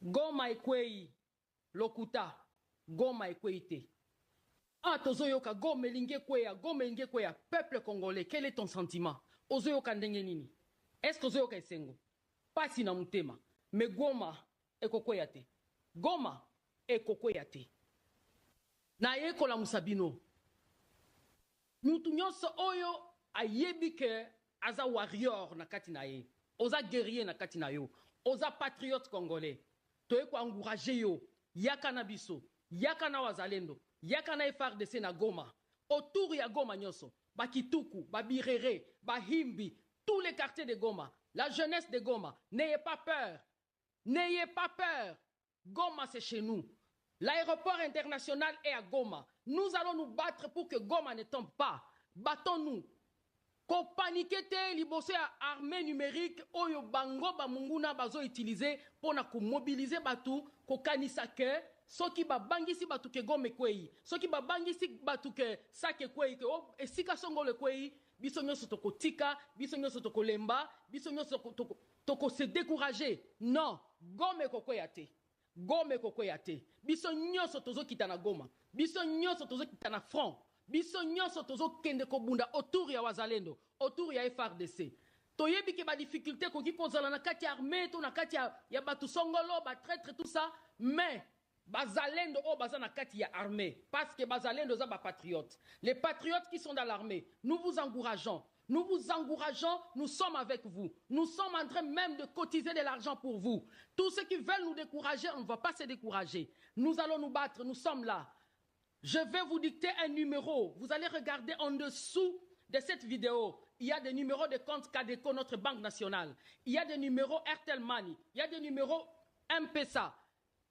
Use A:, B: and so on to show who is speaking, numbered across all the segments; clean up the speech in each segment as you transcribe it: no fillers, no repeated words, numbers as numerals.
A: Goma ekwei lokuta Goma ekwei te. Ah, tozoyoka Goma elinge kweya, peuple congolais, quel est ton sentiment? Ozoyoka ndenge nini? Est-ce que ozoyoka esengo? Pasi na mutema, mais Goma ekokweya te. Goma ekokweya te. Na yekola musabino. Mutu nyonso oyo ayebi ke aza warrior na kati na ye. Oza guerrier na kati na yo. Oza patriote congolais. Toye ko encourager yo. Yaka na biso, yaka na wazalendo, yaka na FARDC na Goma. Autour ya Goma nyonso, Bakituku, Babirere, Bahimbi, tous les quartiers de Goma, la jeunesse de Goma, n'ayez pas peur. N'ayez pas peur. Goma c'est chez nous. L'aéroport international est à Goma. Nous allons nous battre pour que Goma ne tombe pas. Battons-nous. Ko paniquer te libosé à armée numérique oyo bango ba munguna bazo utiliser pour na ko mobiliser batu ko kanisa ke soki ba bangisi batu ke Goma kwei soki ba bangisi batu ke sake kwei ke o esika songole kwei biso nyonso toko tika biso nyonso toko lemba biso nyonso toko se décourager. Non, Goma ko kwei ate. Goma ko kwei ate. Biso nyonso tozo kita na Goma. Biso nyonso tozo kita na front. Biso nyonso tozo kende ko bunda autour ya wazalendo, autour ya FARDC. Toyebi ke ba difficulté ko ki kozala na kati armée to na kati ya batu songolo, ba traître tout ça, mais bazalendo o baza na kati ya armée parce que bazalendo za ba patriotes. Les patriotes qui sont dans l'armée, nous vous encourageons. Nous vous encourageons, nous sommes avec vous. Nous sommes en train même de cotiser de l'argent pour vous. Tous ceux qui veulent nous décourager, on ne va pas se décourager. Nous allons nous battre, nous sommes là. Je vais vous dicter un numéro. Vous allez regarder en dessous de cette vidéo. Il y a des numéros de compte Cadeco, notre banque nationale. Il y a des numéros Airtel Money. Il y a des numéros M-Pesa.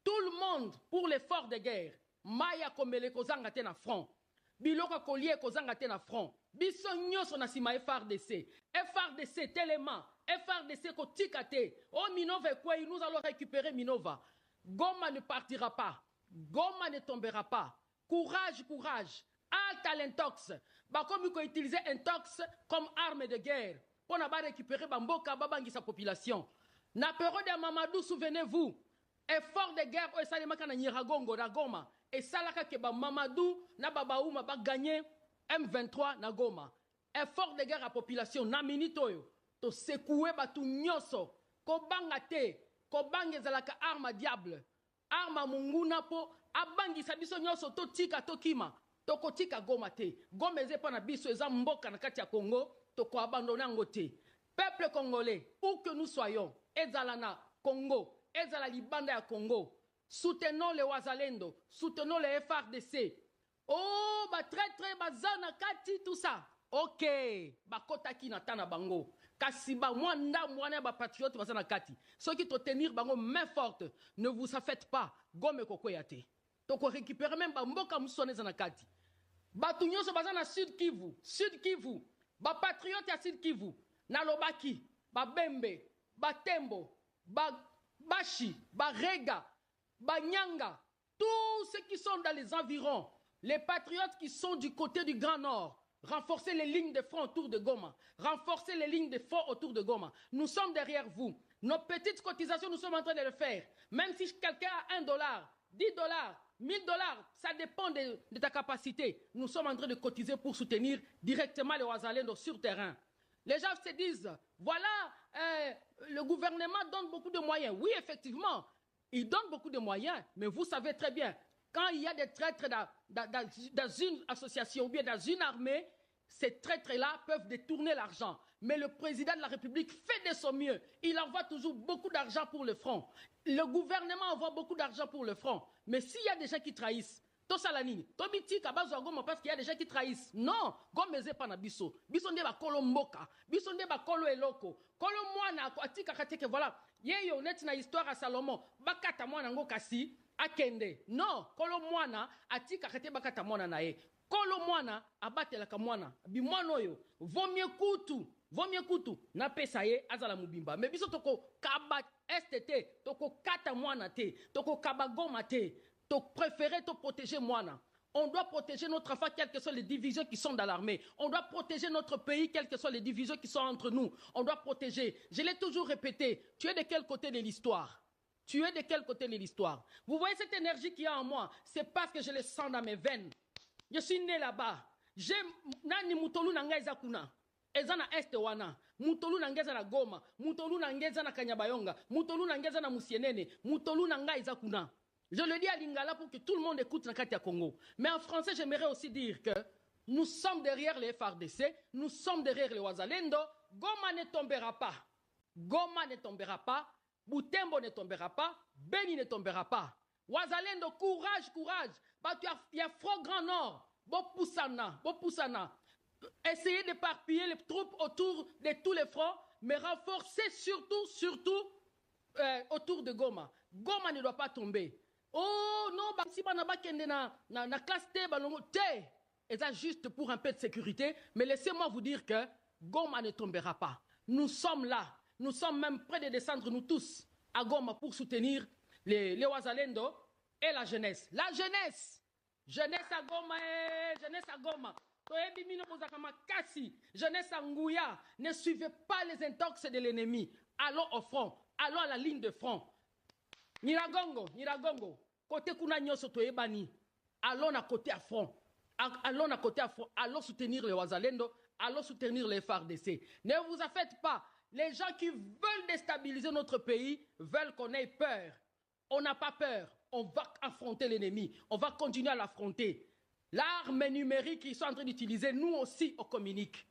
A: Tout le monde pour l'effort de guerre. Maya komele kozanga te na front. Biloko kolie kozanga te na front. Biso nyoso na sima FARDC. FARDC tellement. FARDC kotika te. Oh Minova kwei, nous allons récupérer Minova. Goma ne partira pas. Goma ne tombera pas. Courage, courage. Alta l'intox. Comme il faut utiliser intox comme arme de guerre. Pour ne pas récupérer Bamboka, Babangi sa population. Na période de Mamadou, souvenez-vous. Effort de guerre, et ça les makana Nyiragongo, na Goma. Et ça la que Mamadou, na Babaouma, ba gagné M23 na Goma. Effort de guerre à population. Na minitoyo. To secoué batu nyoso. Ko bangate. Ko bange zalaka arme diable. Arma munguna po abangisa biso nyonso to tika to kima to kotika Goma te. Goma ezepa na biso eza mboka na kati ya Congo to ko abandonner ngo te. Peuple congolais, où que nous soyons, ezala na Congo, ezala libanda ya Congo, soutenons les wazalendo, soutenons les FARDC. Oh, ba traître bazana kati tout ça. Ok, bakota ki na tana bango. Kasi ba mwanda mwana ba patriote bazana kati. Ceux qui te tenir bango main forte, ne vous affaites pas. Gome kokoyate. Toko récupérer même ba mboka musone zana kati. Batu nyonso bazana Sud Kivu, Sud Kivu. Ba patriote ya Sud Kivu. Na Lobaki, ba Bembe, ba Tembo, ba Bashi, ba Rega, ba Nyanga. Tous ceux qui sont dans les environs, les patriotes qui sont du côté du Grand Nord. Renforcer les lignes de front autour de Goma. Renforcer les lignes de front autour de Goma. Nous sommes derrière vous. Nos petites cotisations, nous sommes en train de le faire. Même si quelqu'un a $1, $10, $1000, ça dépend de ta capacité. Nous sommes en train de cotiser pour soutenir directement les Ouazalendo sur terrain. Les gens se disent, voilà, le gouvernement donne beaucoup de moyens. Oui, effectivement, il donne beaucoup de moyens, mais vous savez très bien, quand il y a des traîtres dans une association ou bien dans une armée, ces traîtres-là peuvent détourner l'argent. Mais le président de la République fait de son mieux. Il envoie toujours beaucoup d'argent pour le front. Le gouvernement envoie beaucoup d'argent pour le front. Mais s'il y a des gens qui trahissent, Tosalanini, Tobiti, Kabazo Goma, parce qu'il y a des gens qui trahissent. Non, Gomeze Panabiso, Bisonde Bakolo Mboka, Bisonde Bakolo Eloko, Kolo Moana, Atika Kateke, voilà. Yeyo net na histoire à Salomon, Bakata Moana Ngokasi, Akende. Non, Kolo Moana, Atika Kate Bakata Moana Nae. Kolo Moana, Abate la Kamwana, Bimonoyo, vaut mieux kutu, na pesaye, Azala Mubimba. Mais biso toko Kaba STT, toko Kata Moana te, toko Kaba Goma te. Préférer te protéger moi. On doit protéger notre enfant, quelles que soient les divisions qui sont dans l'armée. On doit protéger notre pays, quelles que soient les divisions qui sont entre nous. On doit protéger. Je l'ai toujours répété. Tu es de quel côté de l'histoire? Tu es de quel côté de l'histoire? Vous voyez cette énergie qu'il y a en moi? C'est parce que je le sens dans mes veines. Je suis né là-bas. J'ai nani mutolu nanga ezakuna. Ezana este wana. Mutolu nangeza na Goma. Mutolu nangeza na Kanyabayonga. Mutolu nangeza na Musienene. Mutolu nanga ezakuna. Je le dis à Lingala pour que tout le monde écoute na Katia Congo. Mais en français, j'aimerais aussi dire que nous sommes derrière les FARDC. Nous sommes derrière les Wazalendo. Goma ne tombera pas. Goma ne tombera pas. Butembo ne tombera pas. Beni ne tombera pas. Wazalendo, courage, courage. Il y a Front Grand Nord. Bopoussana, Bopoussana. Essayez d'éparpiller les troupes autour de tous les fronts, mais renforcez surtout autour de Goma. Goma ne doit pas tomber. Oh non, si on a na classe T, et ça juste pour un peu de sécurité, mais laissez-moi vous dire que Goma ne tombera pas. Nous sommes là. Nous sommes même prêts de descendre, nous tous, à Goma pour soutenir les Wazalendo et la jeunesse. La jeunesse! Jeunesse à Goma, jeunesse à Goma. Jeunesse à Ngouya. Ne suivez pas les intox de l'ennemi. Allons au front. Allons à la ligne de front. Niragongo. Côté kuna nyoso to ebani. Allons à côté à front. Allons à côté à front. Allons soutenir les Wazalendo. Allons soutenir les FARDC. Ne vous en faites pas. Les gens qui veulent déstabiliser notre pays veulent qu'on ait peur. On n'a pas peur. On va affronter l'ennemi. On va continuer à l'affronter. L'arme numérique qu'ils sont en train d'utiliser, nous aussi, on communique.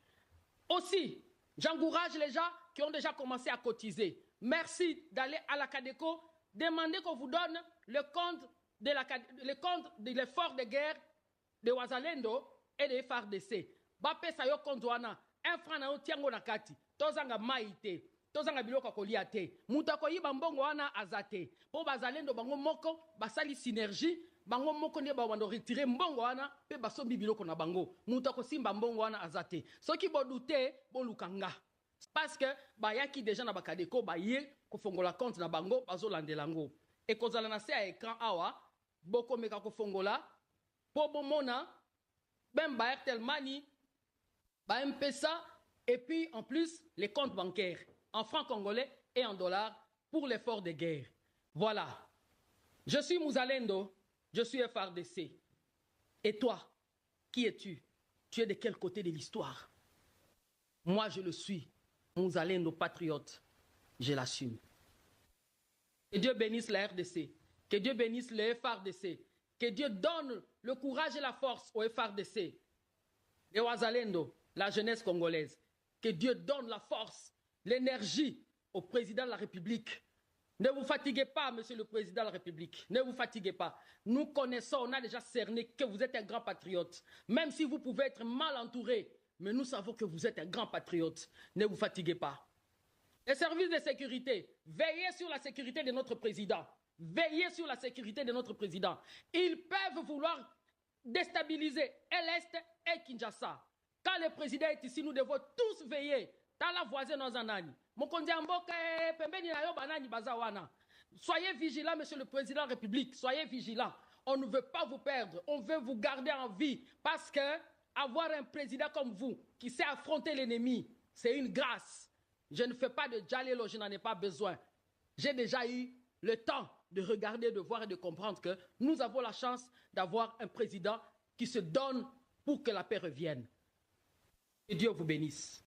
A: Aussi, j'encourage les gens qui ont déjà commencé à cotiser. Merci d'aller à la Cadeco. Demandez qu'on vous donne le compte de l'effort de guerre de Wazalendo et de FARDC. Bape sayo compte wana. Un franc na otiango na kati. Tozanga maite. Tozanga biloko kolia te. Mutako yiba mbongo wana azate. Po Bazalendo bango moko basali synergie. Bango moko ne ba wando retirer mbongo wana pe basombi biloko na bango. Mutako simba mbongo wana azate. Soki bodute bolukanga. Parce que bayaki déjà na bakadeko baye ko fongola compte na bango bazolandelango. Et kozala na se à écran awa boko meka ko fongola po bomona ben ba Airtel Money ba M-Pesa et puis en plus les comptes bancaires en francs congolais et en dollars pour l'effort de guerre. Voilà. Je suis Mouzalendo, je suis FARDC. Et toi, qui es-tu? Tu es de quel côté de l'histoire? Moi, je le suis. Mouzalendo, patriote. Je l'assume. Que Dieu bénisse la RDC. Que Dieu bénisse le FARDC. Que Dieu donne le courage et la force au FARDC. Les Wazalendo, la jeunesse congolaise. Que Dieu donne la force, l'énergie au président de la République. Ne vous fatiguez pas, monsieur le président de la République. Ne vous fatiguez pas. Nous connaissons, on a déjà cerné que vous êtes un grand patriote. Même si vous pouvez être mal entouré, mais nous savons que vous êtes un grand patriote. Ne vous fatiguez pas. Les services de sécurité, veillez sur la sécurité de notre président. Veillez sur la sécurité de notre président. Ils peuvent vouloir déstabiliser l'Est et Kinshasa. Quand le président est ici, nous devons tous veiller. Tala voisin dans un ani. Soyez vigilants, monsieur le président de la République. Soyez vigilants. On ne veut pas vous perdre. On veut vous garder en vie. Parce que avoir un président comme vous qui sait affronter l'ennemi, c'est une grâce. Je ne fais pas de djalelo, je n'en ai pas besoin. J'ai déjà eu le temps de regarder, de voir et de comprendre que nous avons la chance d'avoir un président qui se donne pour que la paix revienne. Que Dieu vous bénisse.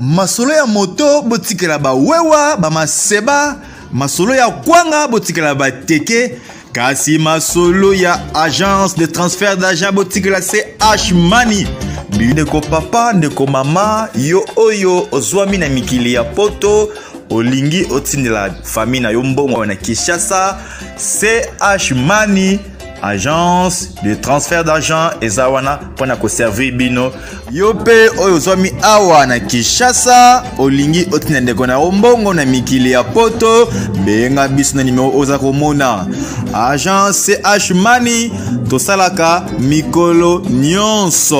B: Masolo ya moto botikela ba wewa ba maseba, masolo ya kwanga botikela ba teke, kasi masolo ya agence de transfert d'argent botikela CH Money. Ndeko papa, ndeko mama, yo oyo ozwami na mikili ya poto, olingi otindela famille na yo mbongo na Kinshasa, CH Money. Agence de transfert d'argent ezawana pona ko servir bino yope oyo zomi awa na Kinshasa olingi otina ndeko na ombongo na mikili ya poto benga biso na numéro oza komona agence CH Money tosalaka mikolo nyonso.